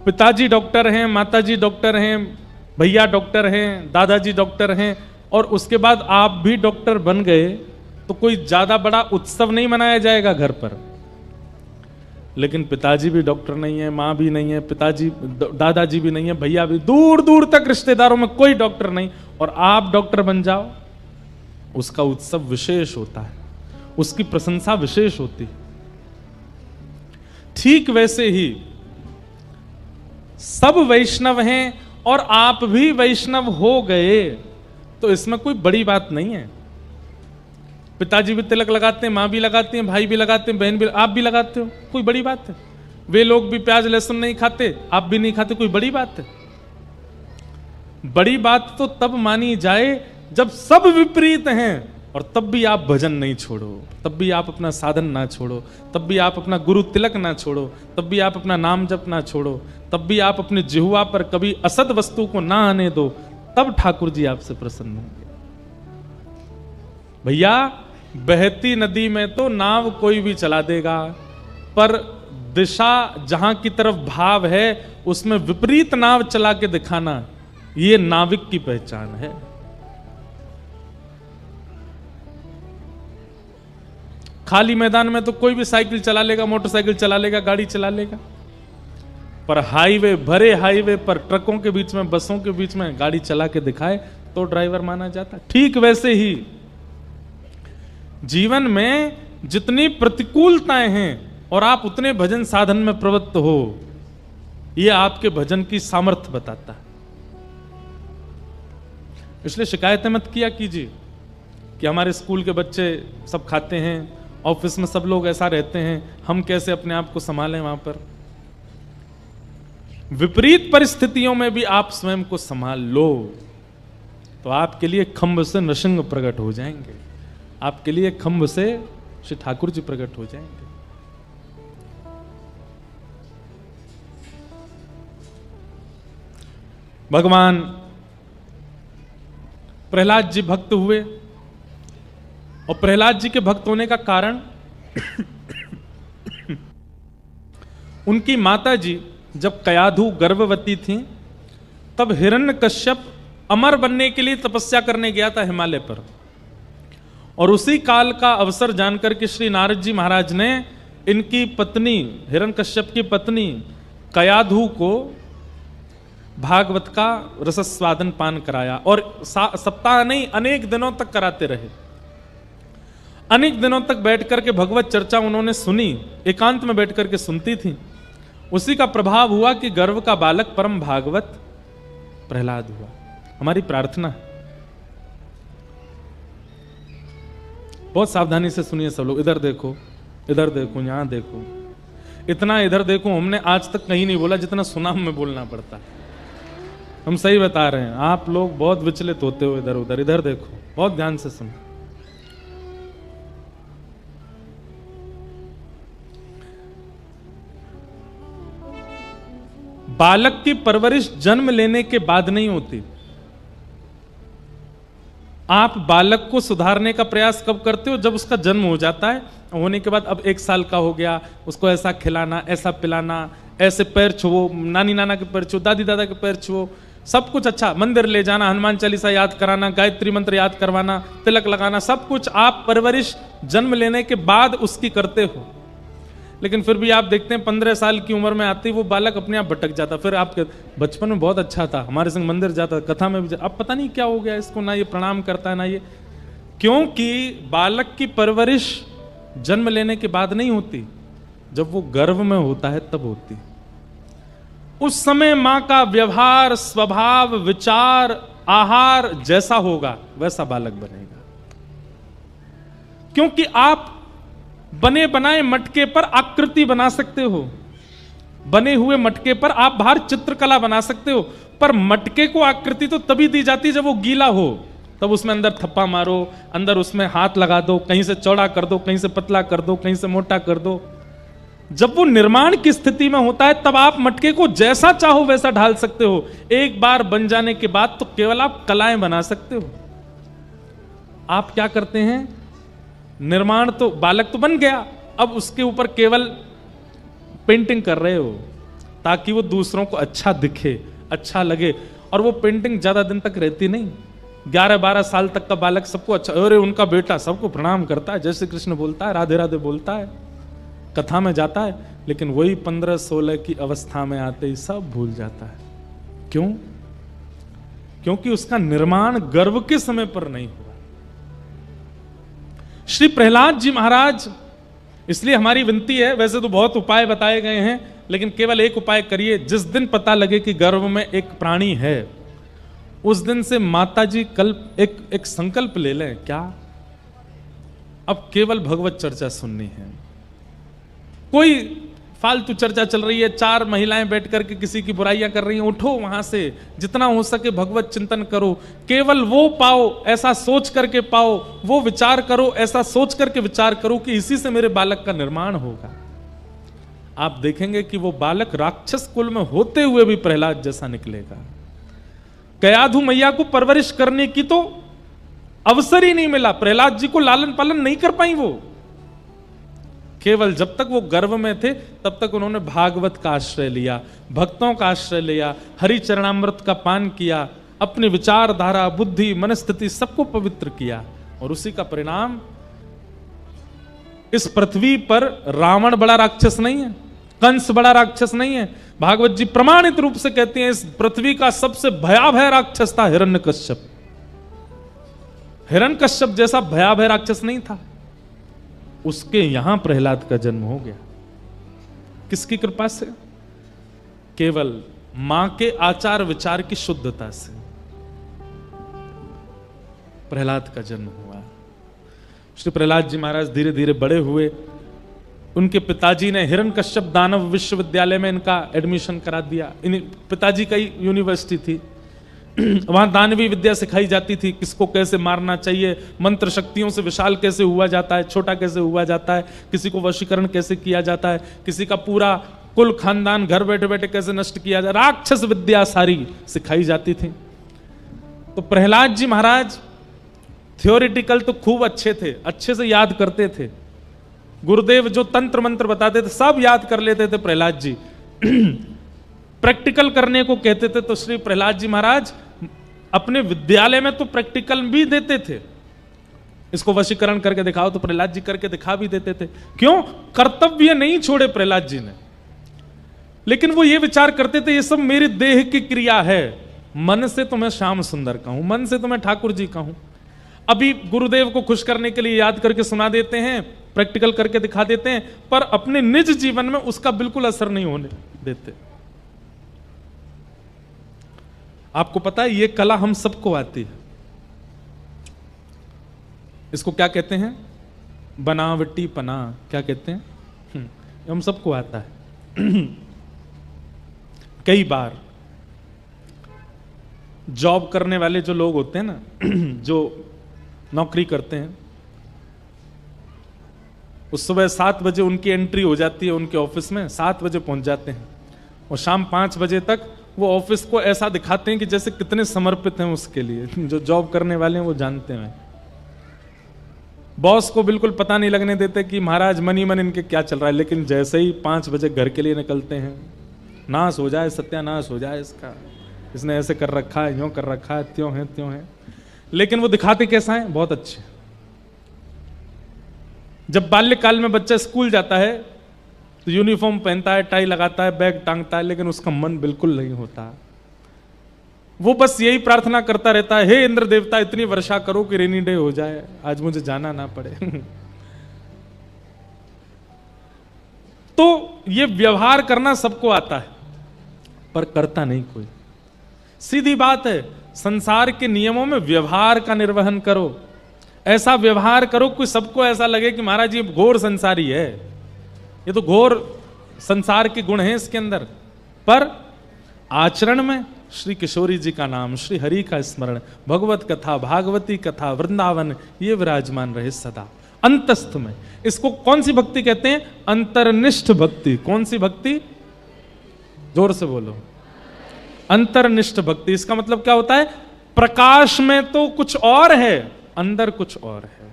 पिताजी डॉक्टर हैं, माताजी डॉक्टर हैं, भैया डॉक्टर हैं, दादाजी डॉक्टर हैं, और उसके बाद आप भी डॉक्टर बन गए तो कोई ज्यादा बड़ा उत्सव नहीं मनाया जाएगा घर पर। लेकिन पिताजी भी डॉक्टर नहीं है, माँ भी नहीं है, पिताजी दादाजी भी नहीं है, भैया भी, दूर दूर तक रिश्तेदारों में कोई डॉक्टर नहीं, और आप डॉक्टर बन जाओ, उसका उत्सव विशेष होता है, उसकी प्रशंसा विशेष होती है। ठीक वैसे ही सब वैष्णव हैं और आप भी वैष्णव हो गए तो इसमें कोई बड़ी बात नहीं है। पिताजी भी तिलक लगाते हैं, माँ भी लगाती हैं, भाई भी लगाते हैं, बहन भी, आप भी लगाते हो, कोई बड़ी बात है? वे लोग भी प्याज लहसुन नहीं खाते, आप भी नहीं खाते, कोई बड़ी बात है? बड़ी बात तो तब मानी जाए जब सब विपरीत हैं और तब भी आप भजन नहीं छोड़ो, तब भी आप अपना साधन ना छोड़ो, तब भी आप अपना गुरु तिलक ना छोड़ो, तब भी आप अपना नाम जप ना छोड़ो, तब भी आप अपने जिह्वा पर कभी असद वस्तु को ना आने दो, तब ठाकुर जी आपसे प्रसन्न होंगे। भैया बहती नदी में तो नाव कोई भी चला देगा, पर दिशा जहां की तरफ भाव है उसमें विपरीत नाव चला के दिखाना, ये नाविक की पहचान है। खाली मैदान में तो कोई भी साइकिल चला लेगा, मोटरसाइकिल चला लेगा, गाड़ी चला लेगा, पर हाईवे, भरे हाईवे पर ट्रकों के बीच में, बसों के बीच में गाड़ी चला के दिखाए तो ड्राइवर माना जाता। ठीक वैसे ही जीवन में जितनी प्रतिकूलताएं हैं और आप उतने भजन साधन में प्रवृत्त हो, यह आपके भजन की सामर्थ्य बताता है। इसलिए शिकायतें मत किया कीजिए कि हमारे स्कूल के बच्चे सब खाते हैं, ऑफिस में सब लोग ऐसा रहते हैं, हम कैसे अपने आप को संभालें। वहां पर विपरीत परिस्थितियों में भी आप स्वयं को संभाल लो तो आपके लिए खंभ से नृसिंह प्रकट हो जाएंगे, आपके लिए खंभ से श्री ठाकुर जी प्रकट हो जाएंगे। भगवान प्रहलाद जी भक्त हुए और प्रहलाद जी के भक्त होने का कारण उनकी माता जी जब कयाधु गर्भवती थी तब हिरण्यकश्यप अमर बनने के लिए तपस्या करने गया था हिमालय पर, और उसी काल का अवसर जानकर के श्री नारद जी महाराज ने इनकी पत्नी, हिरण्यकश्यप की पत्नी कयाधु को भागवत का रसस्वादन पान कराया, और सप्ताह नहीं अनेक दिनों तक कराते रहे। अनेक दिनों तक बैठ करके भगवत चर्चा उन्होंने सुनी, एकांत में बैठ करके सुनती थी। उसी का प्रभाव हुआ कि गर्भ का बालक परम भागवत प्रहलाद हुआ। हमारी प्रार्थना है, बहुत सावधानी से सुनिए सब लोग, इधर देखो, इधर देखो, यहां देखो, इतना इधर देखो हमने आज तक कहीं नहीं बोला जितना सुना हमें बोलना पड़ता। हम सही बता रहे हैं, आप लोग बहुत विचलित होते हो इधर उधर। इधर देखो, बहुत ध्यान से सुनो। बालक की परवरिश जन्म लेने के बाद नहीं होती। आप बालक को सुधारने का प्रयास कब करते हो? जब उसका जन्म हो जाता है, होने के बाद अब 1 साल का हो गया, उसको ऐसा खिलाना, ऐसा पिलाना, ऐसे पैर छुओ, नानी नाना के पैर छुओ, दादी दादा के पैर छुओ, सब कुछ अच्छा, मंदिर ले जाना, हनुमान चालीसा याद कराना, गायत्री मंत्र याद करवाना, तिलक लगाना, सब कुछ आप परवरिश जन्म लेने के बाद उसकी करते हो। लेकिन फिर भी आप देखते हैं 15 साल की उम्र में आते ही वो बालक अपने आप भटक जाता। फिर आप बचपन में बहुत अच्छा था, हमारे संग मंदिर जाता, कथा में भी अब पता नहीं क्या हो गया इसको, ना ये प्रणाम करता है ना ये। क्योंकि बालक की परवरिश जन्म लेने के बाद नहीं होती, जब वो गर्भ में होता है तब होती। उस समय मां का व्यवहार, स्वभाव, विचार, आहार जैसा होगा वैसा बालक बनेगा। क्योंकि आप बने बनाए मटके पर आकृति बना सकते हो, बने हुए मटके पर आप बाहर चित्रकला बना सकते हो, पर मटके को आकृति तो तभी दी जाती है जब वो गीला हो, तब उसमें अंदर थप्पा मारो, अंदर उसमें हाथ लगा दो, कहीं से चौड़ा कर दो, कहीं से पतला कर दो, कहीं से मोटा कर दो। जब वो निर्माण की स्थिति में होता है तब आप मटके को जैसा चाहो वैसा ढाल सकते हो। एक बार बन जाने के बाद तो केवल आप कलाएं बना सकते हो। आप क्या करते हैं? निर्माण तो बालक तो बन गया, अब उसके ऊपर केवल पेंटिंग कर रहे हो ताकि वो दूसरों को अच्छा दिखे, अच्छा लगे। और वो पेंटिंग ज्यादा दिन तक रहती नहीं। 11-12 साल तक का बालक सबको अच्छा, अरे उनका बेटा सबको प्रणाम करता है, जय श्री कृष्ण बोलता है, राधे राधे बोलता है, कथा में जाता है, लेकिन वही 15-16 की अवस्था में आते ही सब भूल जाता है। क्यों? क्योंकि उसका निर्माण गर्भ के समय पर नहीं हुआ। श्री प्रहलाद जी महाराज, इसलिए हमारी विनती है, वैसे तो बहुत उपाय बताए गए हैं, लेकिन केवल एक उपाय करिए। जिस दिन पता लगे कि गर्भ में एक प्राणी है, उस दिन से माता जी कल्प एक संकल्प ले लें। क्या? अब केवल भगवत चर्चा सुननी है। कोई फालतू चर्चा चल रही है, 4 महिलाएं बैठ करके किसी की बुराइयां कर रही हैं, उठो वहां से, जितना हो सके भगवत चिंतन करो, केवल वो पाओ ऐसा सोच करके पाओ, वो विचार करो ऐसा सोच करके विचार करो कि इसी से मेरे बालक का निर्माण होगा। आप देखेंगे कि वो बालक राक्षस कुल में होते हुए भी प्रहलाद जैसा निकलेगा। कयाधु मैया को परवरिश करने की तो अवसर ही नहीं मिला, प्रहलाद जी को लालन पालन नहीं कर पाई वो। केवल जब तक वो गर्भ में थे तब तक उन्होंने भागवत का आश्रय लिया, भक्तों का आश्रय लिया, हरि चरणामृत का पान किया, अपनी विचारधारा, बुद्धि, मनस्थिति सबको पवित्र किया। और उसी का परिणाम, इस पृथ्वी पर रावण बड़ा राक्षस नहीं है, कंस बड़ा राक्षस नहीं है। भागवत जी प्रमाणित रूप से कहते हैं इस पृथ्वी का सबसे भयावह राक्षस था हिरण्यकश्यप। हिरण्यकश्यप जैसा भयावह राक्षस नहीं था। उसके यहां प्रहलाद का जन्म हो गया। किसकी कृपा से? केवल मां के आचार विचार की शुद्धता से प्रहलाद का जन्म हुआ। श्री प्रहलाद जी महाराज धीरे धीरे बड़े हुए। उनके पिताजी ने हिरण्यकश्यप दानव विश्वविद्यालय में इनका एडमिशन करा दिया। इन पिताजी का ही यूनिवर्सिटी थी, वहां दानवी विद्या सिखाई जाती थी, किसको कैसे मारना चाहिए, मंत्र शक्तियों से विशाल कैसे हुआ जाता है, छोटा कैसे हुआ जाता है, किसी को वशीकरण कैसे किया जाता है, किसी का पूरा कुल खानदान घर बैठे बैठे कैसे नष्ट किया जाए, राक्षस विद्या सारी सिखाई जाती थी। तो प्रहलाद जी महाराज थियोरिटिकल तो खूब अच्छे थे, अच्छे से याद करते थे। गुरुदेव जो तंत्र मंत्र बताते थे सब याद कर लेते थे प्रहलाद जी। प्रैक्टिकल करने को कहते थे तो श्री प्रहलाद जी महाराज अपने विद्यालय में तो प्रैक्टिकल भी देते थे। इसको वशीकरण करके दिखाओ तो प्रहलाद जी करके दिखा भी देते थे। क्यों? कर्तव्य नहीं छोड़े प्रहलाद जी ने, लेकिन वो ये विचार करते थे ये सब मेरी देह की क्रिया है, मन से तो मैं श्याम सुंदर का हूं, मन से तो मैं ठाकुर जी का हूं। अभी गुरुदेव को खुश करने के लिए याद करके सुना देते हैं, प्रैक्टिकल करके दिखा देते हैं, पर अपने निज जीवन में उसका बिल्कुल असर नहीं होने देते। आपको पता है ये कला हम सबको आती है। इसको क्या कहते हैं? बनावटी पना। क्या कहते हैं? हम सबको आता है। कई बार जॉब करने वाले जो लोग होते हैं ना, जो नौकरी करते हैं, उस सुबह 7 बजे उनकी एंट्री हो जाती है उनके ऑफिस में, 7 बजे पहुंच जाते हैं और शाम 5 बजे तक वो ऑफिस को ऐसा दिखाते हैं कि जैसे कितने समर्पित हैं उसके लिए। जो जॉब करने वाले हैं वो जानते हैं। बॉस को बिल्कुल पता नहीं लगने देते कि महाराज मन ही मन इनके क्या चल रहा है, लेकिन जैसे ही 5 बजे घर के लिए निकलते हैं, नाश हो जाए, सत्यानाश हो जाए इसका, इसने ऐसे कर रखा है, यूं कर रखा है, त्यों है त्यों है। लेकिन वो दिखाते कैसा है? बहुत अच्छे। जब बाल्यकाल में बच्चा स्कूल जाता है तो यूनिफॉर्म पहनता है, टाई लगाता है, बैग टांगता है, लेकिन उसका मन बिल्कुल नहीं होता। वो बस यही प्रार्थना करता रहता है, हे इंद्र देवता इतनी वर्षा करो कि रेनी डे हो जाए, आज मुझे जाना ना पड़े। तो ये व्यवहार करना सबको आता है, पर करता नहीं कोई। सीधी बात है, संसार के नियमों में व्यवहार का निर्वहन करो। ऐसा व्यवहार करो कि सबको ऐसा लगे कि महाराज ये घोर संसारी है, ये तो घोर संसार के गुण हैं इसके अंदर। पर आचरण में श्री किशोरी जी का नाम, श्री हरि का स्मरण, भगवत कथा, भागवती कथा, वृंदावन, ये विराजमान रहे सदा अंतस्थ में। इसको कौन सी भक्ति कहते हैं? अंतर्निष्ठ भक्ति। कौन सी भक्ति? जोर से बोलो। अंतर्निष्ठ भक्ति। इसका मतलब क्या होता है? प्रकाश में तो कुछ और है, अंदर कुछ और है।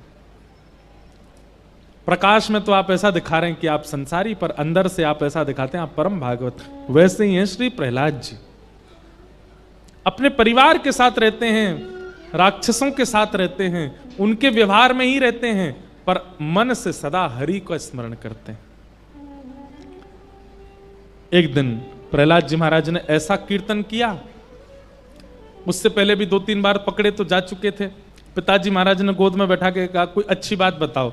प्रकाश में तो आप ऐसा दिखा रहे हैं कि आप संसारी, पर अंदर से आप ऐसा दिखाते हैं आप परम भागवत। वैसे ही है श्री प्रहलाद जी। अपने परिवार के साथ रहते हैं, राक्षसों के साथ रहते हैं, उनके व्यवहार में ही रहते हैं, पर मन से सदा हरि को स्मरण करते हैं। एक दिन प्रहलाद जी महाराज ने ऐसा कीर्तन किया, उससे पहले भी 2-3 बार पकड़े तो जा चुके थे। पिताजी महाराज ने गोद में बैठा के कहा कोई अच्छी बात बताओ,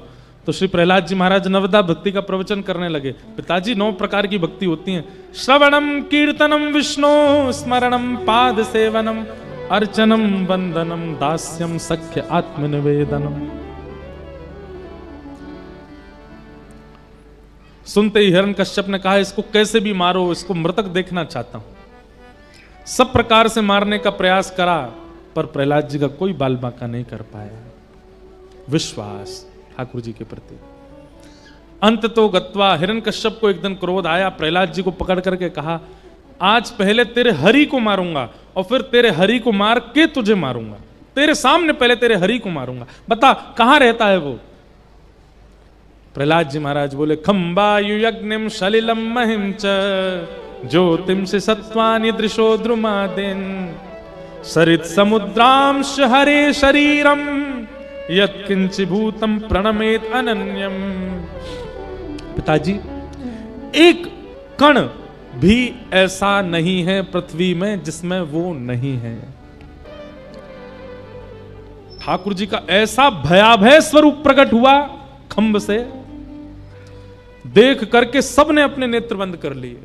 तो श्री प्रहलाद जी महाराज नवदा भक्ति का प्रवचन करने लगे। पिताजी 9 प्रकार की भक्ति होती है। श्रवणम कीर्तनम विष्णु स्मरणम पाद सेवनम अर्चनम वंदनम दास्यम सख्य आत्मनिवेदनम। सुनते ही हिरण्यकश्यप ने कहा इसको कैसे भी मारो, इसको मृतक देखना चाहता हूं। सब प्रकार से मारने का प्रयास करा, पर प्रहलाद जी का कोई बाल बांका नहीं कर पाया। विश्वास ठाकुर जी के प्रति। अंत तो गत्वा हिरण्यकश्यप को एक दिन क्रोध आया, प्रहलाद जी को पकड़ करके कहा आज पहले तेरे हरि को मारूंगा और फिर तेरे हरि को मार के तुझे मारूंगा। तेरे सामने पहले तेरे हरि को मारूंगा, बता कहां रहता है वो? प्रहलाद जी महाराज बोले खंबायु यज्ञम सलिलम महिम च ज्योतिम से सत्वानि दृशो द्रुमादिन सरित समुद्रांश हरे शरीरम यत्किंच भूतम प्रणमेत अनन्यम। पिताजी एक कण भी ऐसा नहीं है पृथ्वी में जिसमें वो नहीं है। ठाकुर जी का ऐसा भयाभय स्वरूप प्रकट हुआ खंभ से, देख करके सबने अपने नेत्र बंद कर लिए।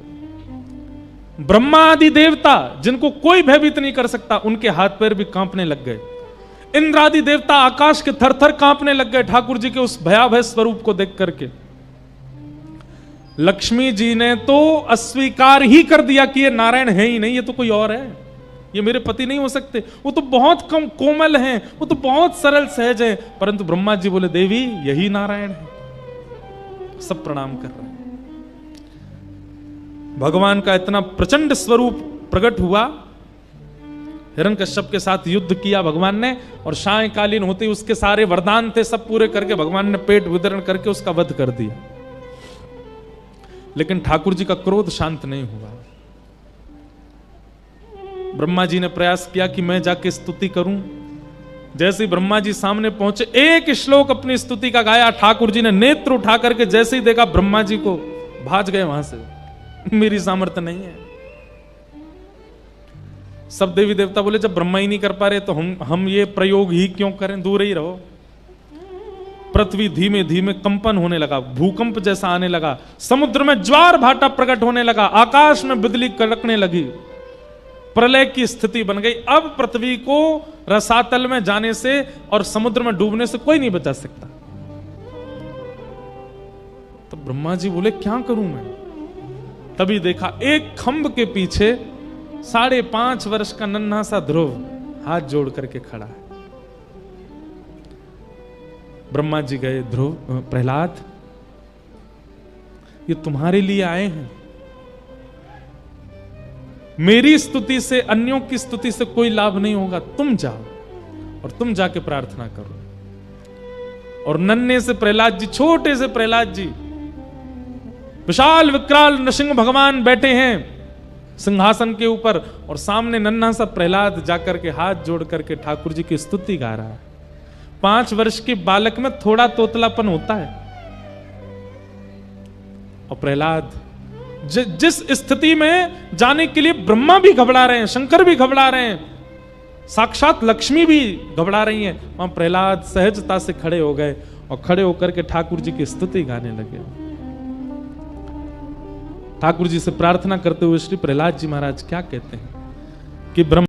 ब्रह्मा आदि देवता जिनको कोई भयभीत नहीं कर सकता, उनके हाथ पैर भी कांपने लग गए। इंद्र आदि देवता आकाश के थर-थर कांपने लग गए ठाकुर जी के उस भयाभय स्वरूप को देख करके। लक्ष्मी जी ने तो अस्वीकार ही कर दिया कि ये नारायण है ही नहीं, ये तो कोई और है, ये मेरे पति नहीं हो सकते, वो तो बहुत कम कोमल हैं, वो तो बहुत सरल सहज है। परंतु ब्रह्मा जी बोले देवी यही नारायण है। सब प्रणाम कर रहे हैं। भगवान का इतना प्रचंड स्वरूप प्रकट हुआ। हिरण्यकश्यप के साथ युद्ध किया भगवान ने, और सायंकालीन होते ही उसके सारे वरदान थे सब पूरे करके भगवान ने पेट वितरण करके उसका वध कर दिया। लेकिन ठाकुर जी का क्रोध शांत नहीं हुआ। ब्रह्मा जी ने प्रयास किया कि मैं जाके स्तुति करूं। जैसे ही ब्रह्मा जी सामने पहुंचे, एक श्लोक अपनी स्तुति का गाया। ठाकुर जी ने नेत्र उठा करके जैसे ही देखा ब्रह्मा जी को, भाग गए वहां से। मेरी सामर्थ्य नहीं है। सब देवी देवता बोले जब ब्रह्मा ही नहीं कर पा रहे तो हम ये प्रयोग ही क्यों करें, दूर ही रहो। पृथ्वी धीमे धीमे कंपन होने लगा, भूकंप जैसा आने लगा, समुद्र में ज्वार भाटा प्रकट होने लगा, आकाश में बिजली कड़कने लगी, प्रलय की स्थिति बन गई। अब पृथ्वी को रसातल में जाने से और समुद्र में डूबने से कोई नहीं बचा सकता। तो ब्रह्मा जी बोले क्या करूं मैं? तभी देखा एक खंभ के पीछे 5.5 वर्ष का नन्हा सा ध्रुव हाथ जोड़ करके खड़ा है। ब्रह्मा जी गए, ध्रुव प्रहलाद ये तुम्हारे लिए आए हैं। मेरी स्तुति से, अन्यों की स्तुति से कोई लाभ नहीं होगा, तुम जाओ और तुम जाके प्रार्थना करो। और नन्हे से प्रहलाद जी, छोटे से प्रहलाद जी, विशाल विकराल नृसिंह भगवान बैठे हैं सिंहासन के ऊपर, और सामने नन्हा सा प्रहलाद जाकर के हाथ जोड़ करके ठाकुर जी की स्तुति गा रहा है। 5 वर्ष के बालक में थोड़ा तोतलापन होता है, और प्रहलाद जिस स्थिति में जाने के लिए ब्रह्मा भी घबरा रहे हैं, शंकर भी घबरा रहे हैं, साक्षात लक्ष्मी भी घबरा रही हैं, वहां प्रहलाद सहजता से खड़े हो गए और खड़े होकर के ठाकुर जी की स्तुति गाने लगे। ठाकुर जी से प्रार्थना करते हुए श्री प्रहलाद जी महाराज क्या कहते हैं कि ब्रह्मा